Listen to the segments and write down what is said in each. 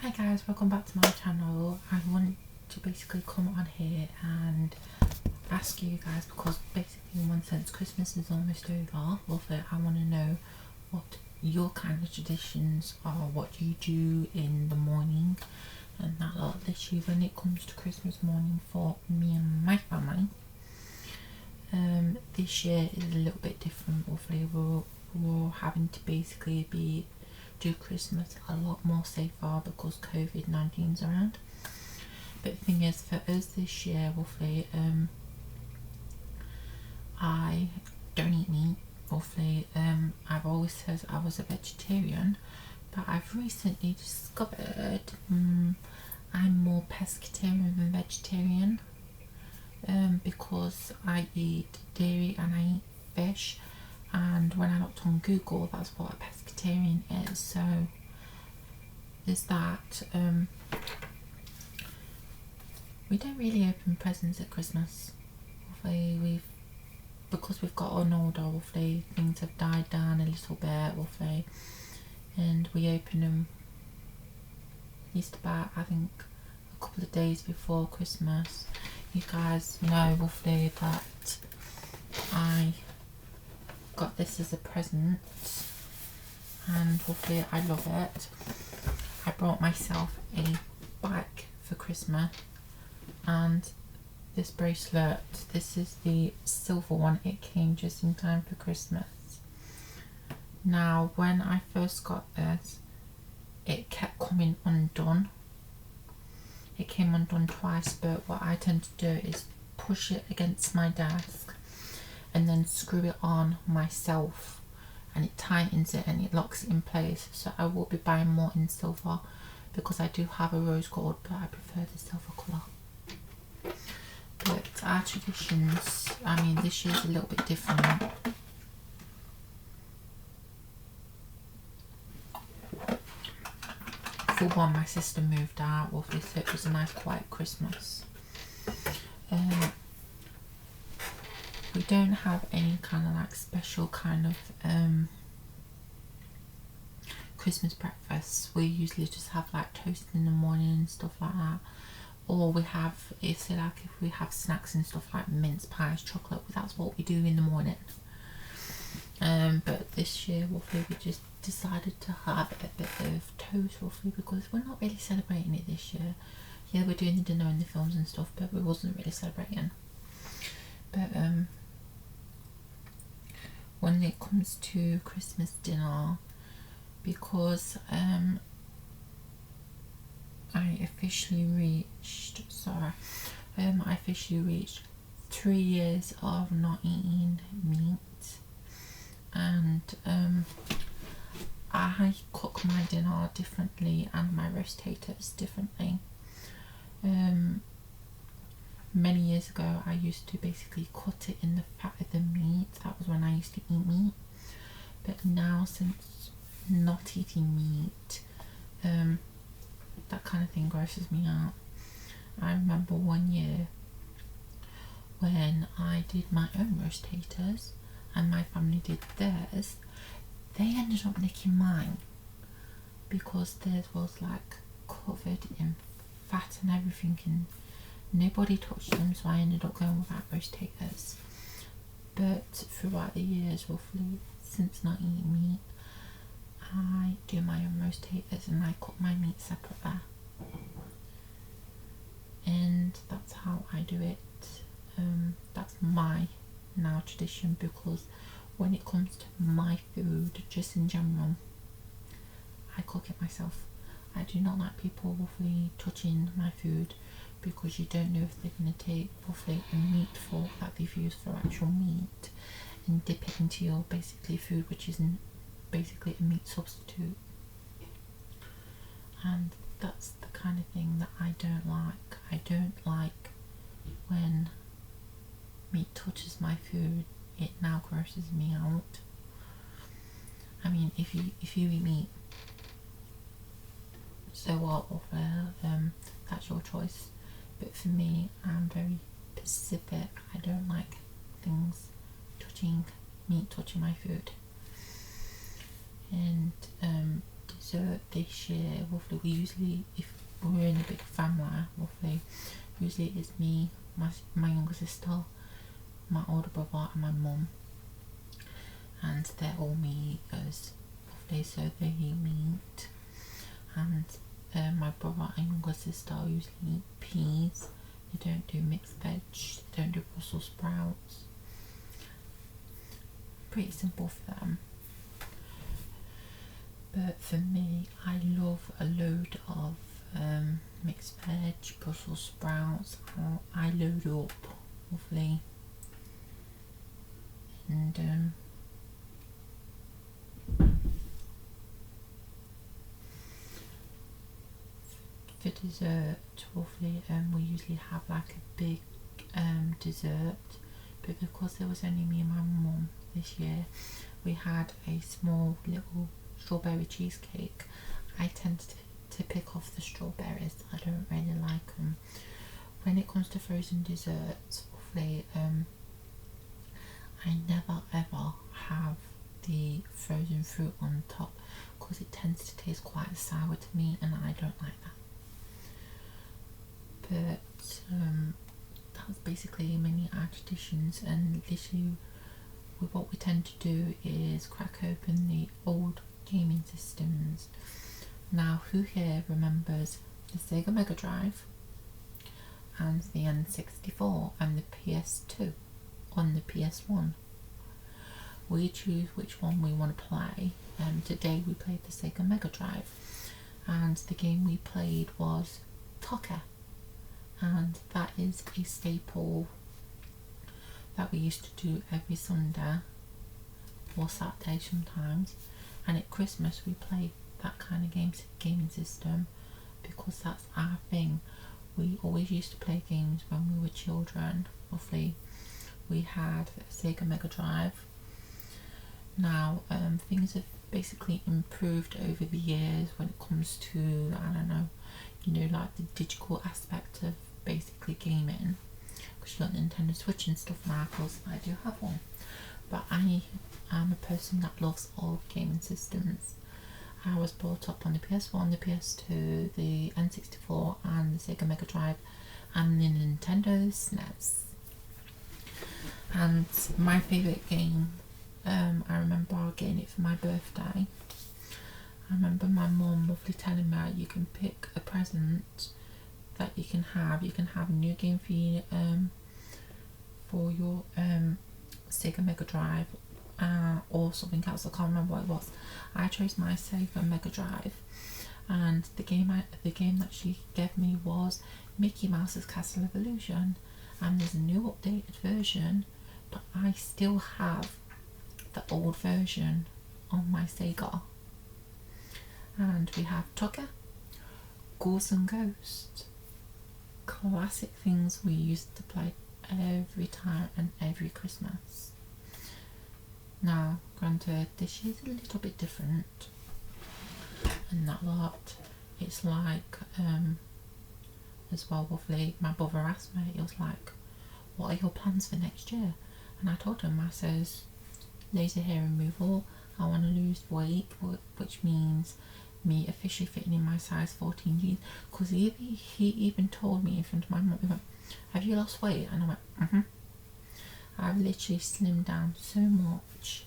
Hi guys, welcome back to my channel. I want to basically come on here and ask you guys, because basically in one sense Christmas is almost over. I want to know what your kind of traditions are, what you do in the morning and that lot this year when it comes to Christmas morning for me and my family. This year is a little bit different. We're having to basically do Christmas a lot more safer because COVID-19's around. But the thing is, for us this year, I don't eat meat. I've always said I was a vegetarian, but I've recently discovered I'm more pescatarian than vegetarian, because I eat dairy and I eat fish, and when I looked on Google, that's what a pescatarian is. So there's that. We don't really open presents at Christmas. Because we've gotten older, things have died down a little bit, and we open them just about, I think, a couple of days before Christmas. You guys know that I got this as a present, and I love it. I brought myself a bike for Christmas, and this bracelet, this is the silver one. It came just in time for Christmas. Now when I first got this, it kept coming undone. It came undone twice, but what I tend to do is push it against my desk and then screw it on myself, and it tightens it and it locks it in place. So I will be buying more in silver because I do have a rose gold, but I prefer the silver colour. But our traditions, I mean, this year's a little bit different. For one, my sister moved out, so it was a nice quiet Christmas. We don't have any kind of like special kind of Christmas breakfast. We usually just have like toast in the morning and stuff like that. Or we have, if we have snacks and stuff like mince pies, chocolate, that's what we do in the morning. But this year, we just decided to have a bit of toast, because we're not really celebrating it this year. Yeah, we're doing the dinner and the films and stuff, but we wasn't really celebrating. But when it comes to Christmas dinner, because I officially reached 3 years of not eating meat, and I cook my dinner differently and my roast potatoes differently. Many years ago I used to basically cut it in the fat of the meat. That was when I used to eat meat. But now, since not eating meat, that kind of thing grosses me out. I remember one year when I did my own roast potatoes and my family did theirs, they ended up nicking mine because theirs was like covered in fat and everything, and nobody touched them, so I ended up going without roast potatoes. But throughout the years, since not eating meat, I do my own roast potatoes and I cook my meat separately, and that's how I do it. That's my now tradition, because when it comes to my food, just in general, I cook it myself. I do not like people touching my food, because you don't know if they're going to take a meat fork that they've used for actual meat and dip it into your basically food, which isn't basically a meat substitute. And that's the kind of thing that I don't like. I don't like when meat touches my food. It now grosses me out. I mean, if you eat meat, so what, that's your choice. But for me, I'm very specific. I don't like meat touching my food. And dessert this year, roughly, we usually, if we're in a big family, roughly, usually it's me, my younger sister, my older brother and my mum, and they're all meat eaters, roughly, so they eat meat. And my brother and younger sister usually eat peas. They don't do mixed veg, they don't do Brussels sprouts. Pretty simple for them. But for me, I love a load of mixed veg, Brussels sprouts. I load up, lovely. And for dessert, roughly, we usually have like a big dessert, but because there was only me and my mum this year, we had a small little strawberry cheesecake. I tend to pick off the strawberries, I don't really like them. When it comes to frozen desserts, roughly, I never ever have the frozen fruit on top because it tends to taste quite sour to me and I don't like that. But that's basically many our traditions, and literally what we tend to do is crack open the old gaming systems. Now, who here remembers the Sega Mega Drive and the N64 and the PS2 on the PS1? We choose which one we want to play. Today we played the Sega Mega Drive, and the game we played was TOCA, and that is a staple that we used to do every Sunday or Saturday sometimes, and at Christmas we played that kind of gaming system because that's our thing. We always used to play games when we were children. Roughly, we had a Sega Mega Drive. Now things have basically improved over the years when it comes to, I don't know, like the digital aspect of basically gaming, because you got Nintendo Switch and stuff now. Of course I do have one, but I am a person that loves old gaming systems. I was brought up on the PS1, the PS2, the N64 and the Sega Mega Drive and the Nintendo SNES. And my favourite game, I remember getting it for my birthday. I remember my mum roughly telling me you can pick a present that you can have. You can have a new game for your Sega Mega Drive or something else. I can't remember what it was. I chose my Sega Mega Drive, and the game that she gave me was Mickey Mouse's Castle of Illusion, and there's a new updated version, but I still have the old version on my Sega. And we have TOCA, Ghouls and Ghosts, classic things we used to play every time and every Christmas. Now, granted, this year's a little bit different and that lot. It's like, as well, roughly, my brother asked me, he was like, what are your plans for next year? And I told him, I says, laser hair removal, I want to lose weight, which means me officially fitting in my size 14 jeans, because he even told me in front of my mum, he went, have you lost weight? And I went, I've literally slimmed down so much,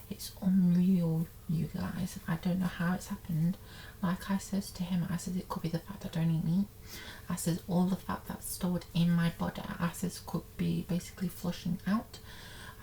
it's unreal, you guys. I don't know how it's happened. Like I said to him, I said it could be the fact I don't eat meat. I said all the fat that's stored in my body, I said could be basically flushing out.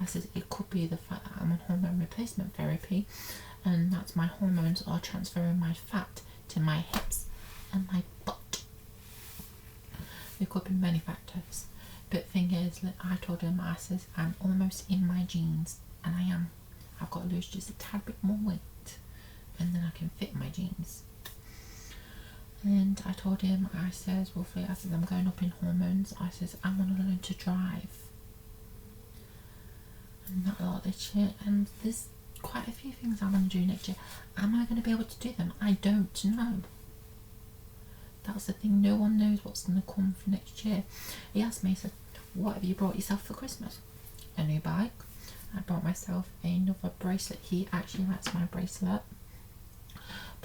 I said it could be the fact that I'm on hormone replacement therapy, and that's my hormones are transferring my fat to my hips and my butt. There could be many factors, but thing is, I told him, I says I'm almost in my jeans, and I am. I've got to lose just a tad bit more weight, and then I can fit my jeans. And I told him, I says, roughly, I said I'm going up in hormones. I says I want to learn to drive. And that lot this year, and there's quite a few things I want to do next year. Am I going to be able to do them? I don't know. That's the thing, no one knows what's going to come for next year. He asked me, he said, what have you brought yourself for Christmas? A new bike. I bought myself another bracelet. He actually likes my bracelet,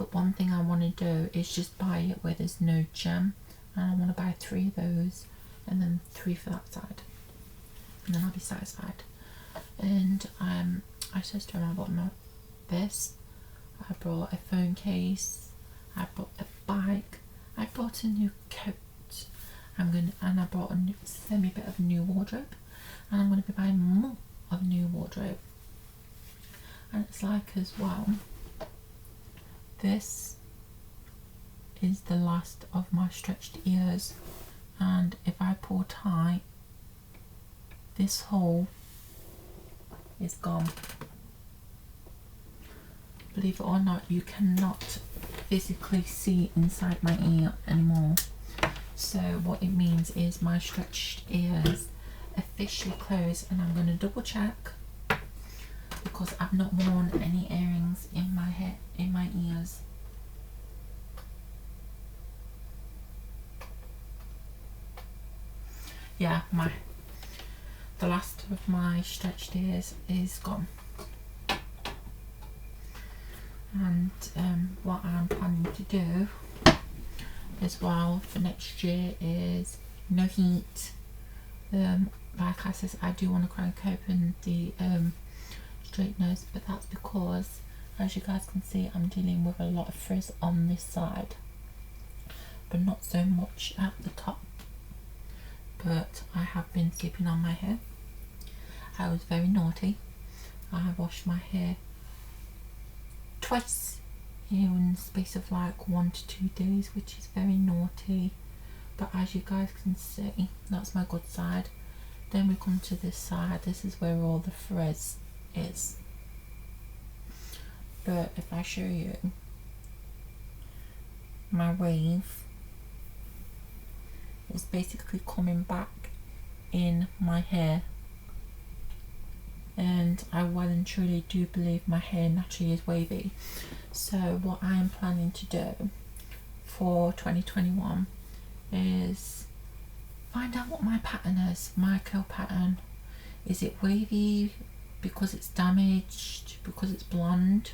But one thing I want to do is just buy it where there's no gem, and I want to buy 3 of those and then 3 for that side, and then I'll be satisfied. And I just to remember this. I brought a phone case, I brought a bike, I brought a new coat, and I brought a bit of new wardrobe, and I'm going to be buying more of new wardrobe. And it's like as well, this is the last of my stretched ears, and if I pull tight, this hole is gone. Believe it or not, you cannot physically see inside my ear anymore. So what it means is my stretched ears officially closed, and I'm going to double check because I've not worn any earrings in my head, in my ears. Yeah, the last of my stretched ears is gone. And what I'm planning to do as well for next year is no heat. Like I said, I do want to crank open the straighteners, but that's because, as you guys can see, I'm dealing with a lot of frizz on this side, but not so much at the top. But I have been sleeping on my hair. I was very naughty. I washed my hair twice in the space of like 1 to 2 days, which is very naughty. But as you guys can see, that's my good side. Then we come to this side. This is where all the frizz is. But if I show you my wave, is basically coming back in my hair, and I well and truly do believe my hair naturally is wavy. So what I am planning to do for 2021 is find out what my pattern is, my curl pattern. Is it wavy because it's damaged, because it's blonde?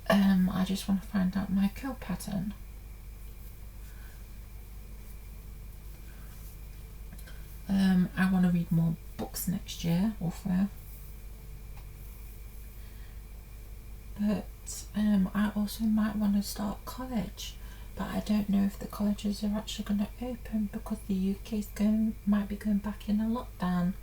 I just want to find out my curl pattern. I want to read more books next year, also. But I also might want to start college, but I don't know if the colleges are actually going to open because the UK might be going back in a lockdown.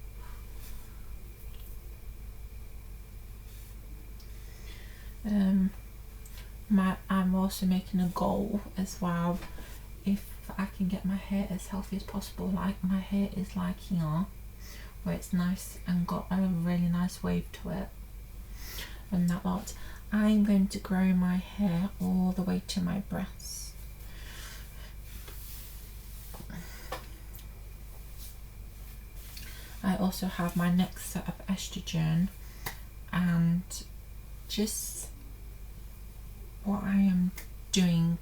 I'm also making a goal as well. If I can get my hair as healthy as possible, like my hair is like here, where it's nice and got a really nice wave to it and that lot, I'm going to grow my hair all the way to my breasts. I also have my next set of estrogen, and just what I am doing,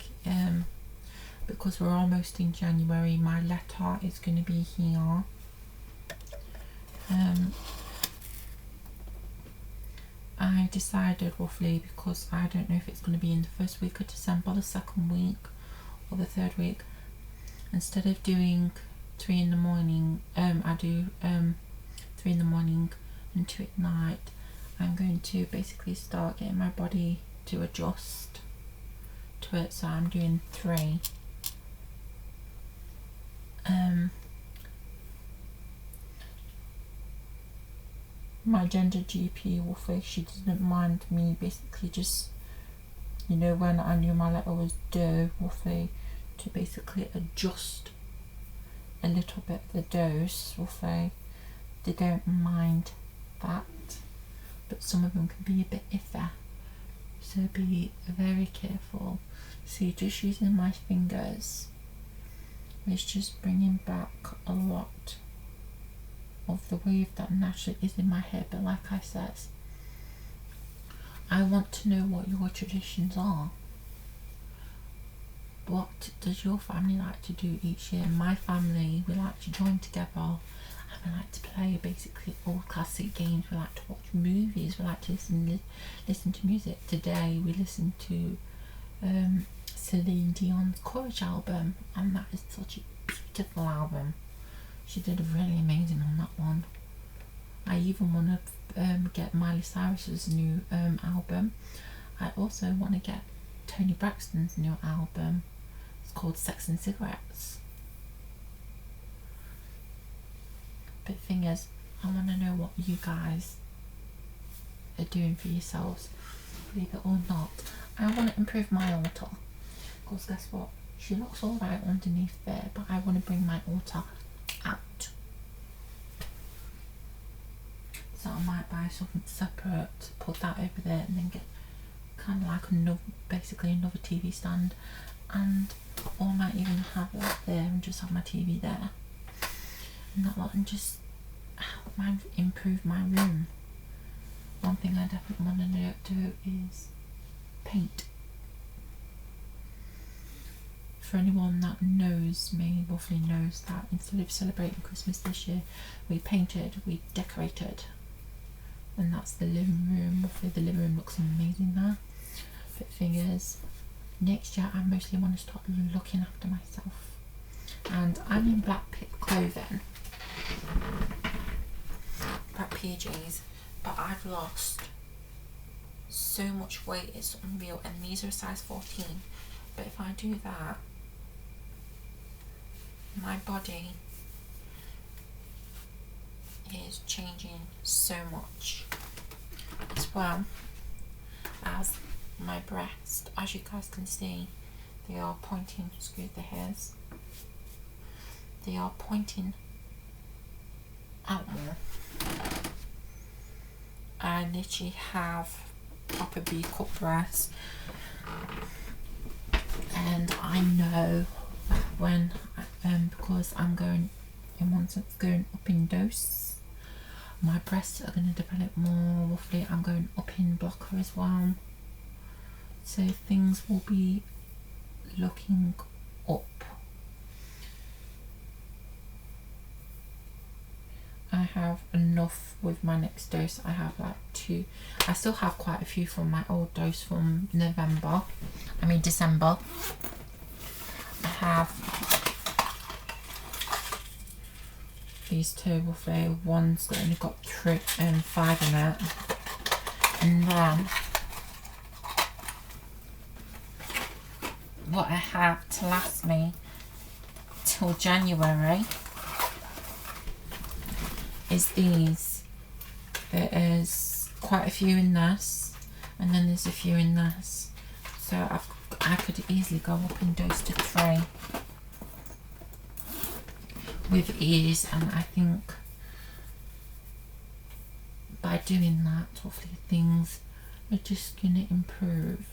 because we're almost in January, my letter is going to be here. I decided roughly, because I don't know if it's going to be in the first week of December, the second week or the third week. Instead of doing 3 in the morning, I do 3 in the morning and 2 at night. I'm going to basically start getting my body to adjust to it, so I'm doing 3. My gender GP, Wolfie, she didn't mind me basically just, you know, when I knew my letter was due, Wolfie, to basically adjust a little bit the dose, Wolfie. They don't mind that, but some of them can be a bit iffy, so be very careful. See, just using my fingers, it's just bringing back a lot of the wave that naturally is in my hair. But like I said, I want to know what your traditions are. What does your family like to do each year? My family, we like to join together we like to play basically old classic games, we like to watch movies, we like to listen to music. Today we listened to Celine Dion's Courage album, and that is such a beautiful album. She did really amazing on that one. I even want to get Miley Cyrus's new album. I also want to get Toni Braxton's new album. It's called Sex and Cigarettes. But the thing is, I want to know what you guys are doing for yourselves, believe it or not. I want to improve my altar, because guess what, she looks alright underneath there, but I want to bring my altar out. So I might buy something separate, put that over there, and then get kind of like another, basically another TV stand, and or I might even have it up there and just have my TV there, and that lot, and just improve my room. One thing I definitely want to do is paint. For anyone that knows me, roughly knows that instead of celebrating Christmas this year, we painted, we decorated, and that's the living room. Roughly the living room looks amazing now. But the thing is, next year I mostly want to start looking after myself, and I'm in black clothing, black PJs, but I've lost so much weight, it's unreal, and these are a size 14. But if I do that, my body is changing so much, as well as my breast. As you guys can see, they are pointing, screw the hairs, they are pointing out more. I literally have proper B-cup breasts, and I know when because I'm going, in one sense, going up in dose, my breasts are going to develop more. Roughly I'm going up in blocker as well, so things will be looking up. I have enough with my next dose. I have like 2, I still have quite a few from my old dose from December. I have these 2 roughly, ones that only got 5 in it, and then what I have to last me till January is these. There is quite a few in this, and then there's a few in this, so I could easily go up in dose to 3 with ease, and I think by doing that, hopefully things are just going to improve.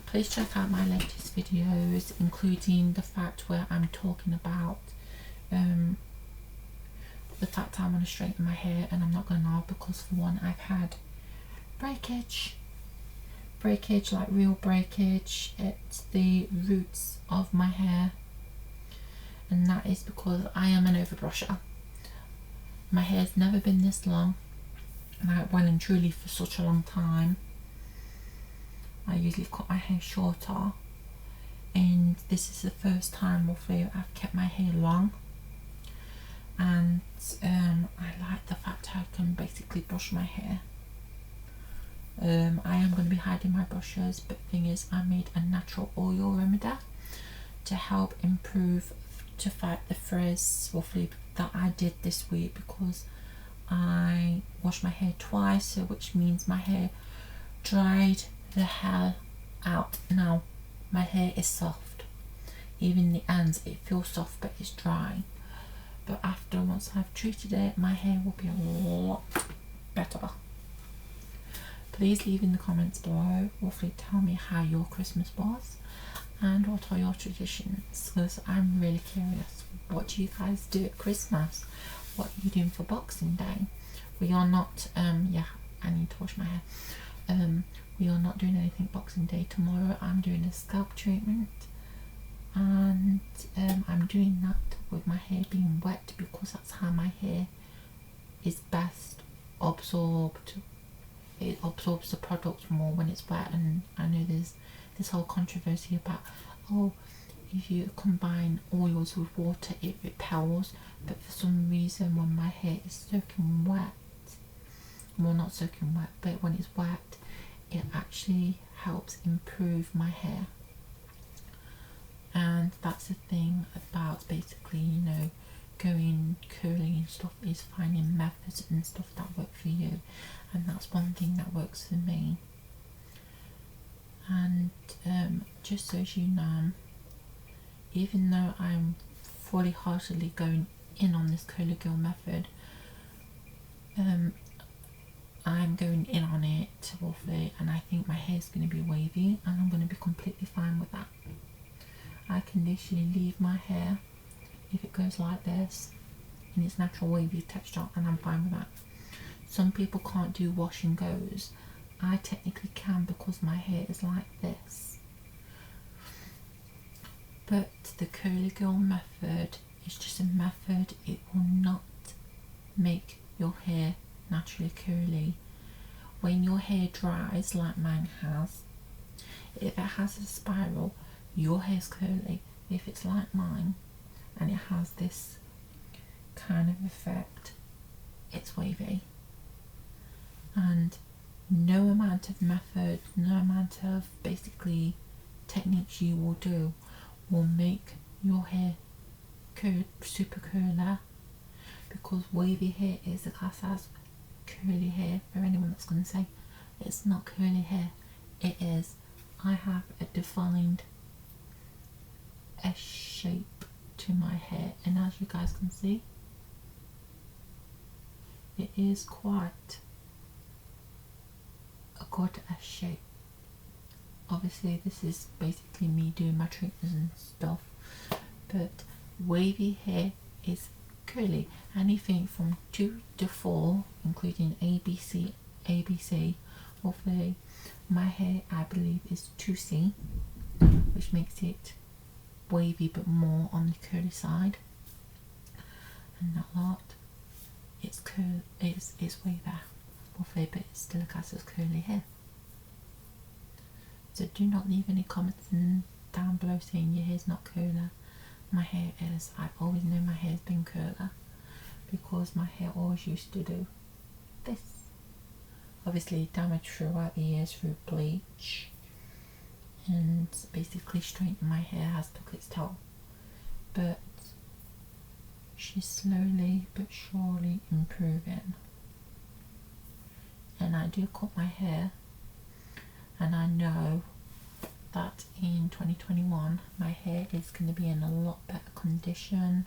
Please check out my latest videos, including the fact where I'm talking about the fact I want to straighten my hair, and I'm not going to now, because for one, I've had breakage, like real breakage at the roots of my hair, and that is because I am an overbrusher. My hair's never been this long, like well and truly for such a long time. I usually cut my hair shorter, and this is the first time roughly I've kept my hair long, and I like the fact I can basically brush my hair. I am going to be hiding my brushes, but the thing is, I made a natural oil remedy to help improve, to fight the frizz roughly that I did this week, because I washed my hair twice, so which means my hair dried the hell out. Now my hair is soft, even the ends, it feels soft but it's dry, but after once I've treated it, my hair will be a lot better. Please leave in the comments below, roughly tell me how your Christmas was and what are your traditions, because I'm really curious. What do you guys do at Christmas? What are you doing for Boxing Day? We are not yeah, I need to wash my hair. We are not doing anything Boxing Day. Tomorrow I'm doing a scalp treatment, and I'm doing that with my hair being wet, because that's how my hair is best absorbed. It absorbs the product more when it's wet, and I know there's this whole controversy about, oh, if you combine oils with water it repels, but for some reason when my hair is soaking wet, well, not soaking wet, but when it's wet, it actually helps improve my hair. And that's the thing about basically, you know, going curly and stuff, is finding methods and stuff that work for you, and that's one thing that works for me. And just so as you know, even though I'm fully heartedly going in on this curly girl method, I'm going in on it roughly, and I think my hair is going to be wavy, and I'm going to be completely fine with that. I can literally leave my hair if it goes like this in its natural wavy texture, and I'm fine with that. Some people can't do wash and goes. I technically can because my hair is like this. But the curly girl method is just a method. It will not make your hair naturally curly. When your hair dries like mine has, if it has a spiral, your hair's curly. If it's like mine and it has this kind of effect, it's wavy. And no amount of method, no amount of basically techniques you will do will make your hair super curly, because wavy hair is a class as curly hair. For anyone that's going to say it's not curly hair, it is. I have a defined S shape to my hair, and as you guys can see, it is quite a good S shape. Obviously this is basically me doing my treatments and stuff, but wavy hair is curly. Anything from 2 to 4, including ABC, hopefully my hair I believe is 2C, which makes it wavy but more on the curly side, and that lot, it's way there, hopefully, but it's still a class as curly hair. So do not leave any comments down below saying your hair's not curler. My hair is. I've always known my hair's been curler, because my hair always used to do this. Obviously damaged throughout the years through bleach, and basically straightening my hair has took its toll, but she's slowly but surely improving. And I do cut my hair, and I know that in 2021 my hair is going to be in a lot better condition,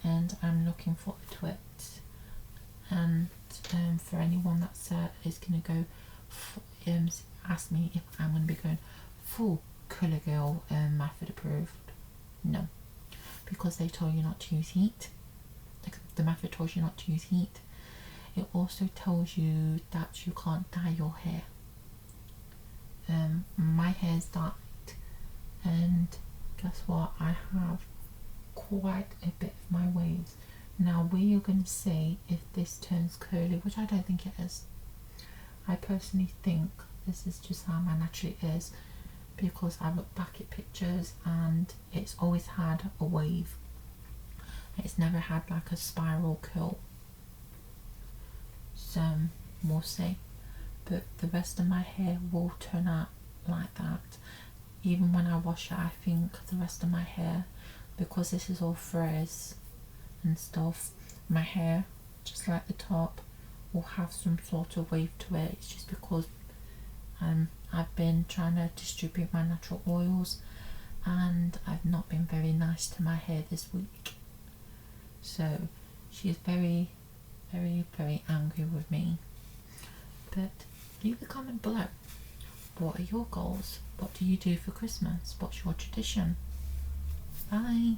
and I'm looking forward to it. And for anyone that is going to go ask me if I'm going to be going full colour girl method approved, no, because they told you not to use heat. The method tells you not to use heat. It also tells you that you can't dye your hair. My hair's dyed, and guess what, I have quite a bit of my waves. Now where you're going to see if this turns curly, which I don't think it is. I personally think this is just how mine naturally is, because I look back at pictures and it's always had a wave. It's never had like a spiral curl. So we'll see. But the rest of my hair will turn out like that. Even when I wash it, I think the rest of my hair, because this is all frizz and stuff, my hair, just like the top, will have some sort of wave to it. It's just because I've been trying to distribute my natural oils, and I've not been very nice to my hair this week. So she is very, very, very angry with me. But leave a comment below. What are your goals? What do you do for Christmas? What's your tradition? Bye.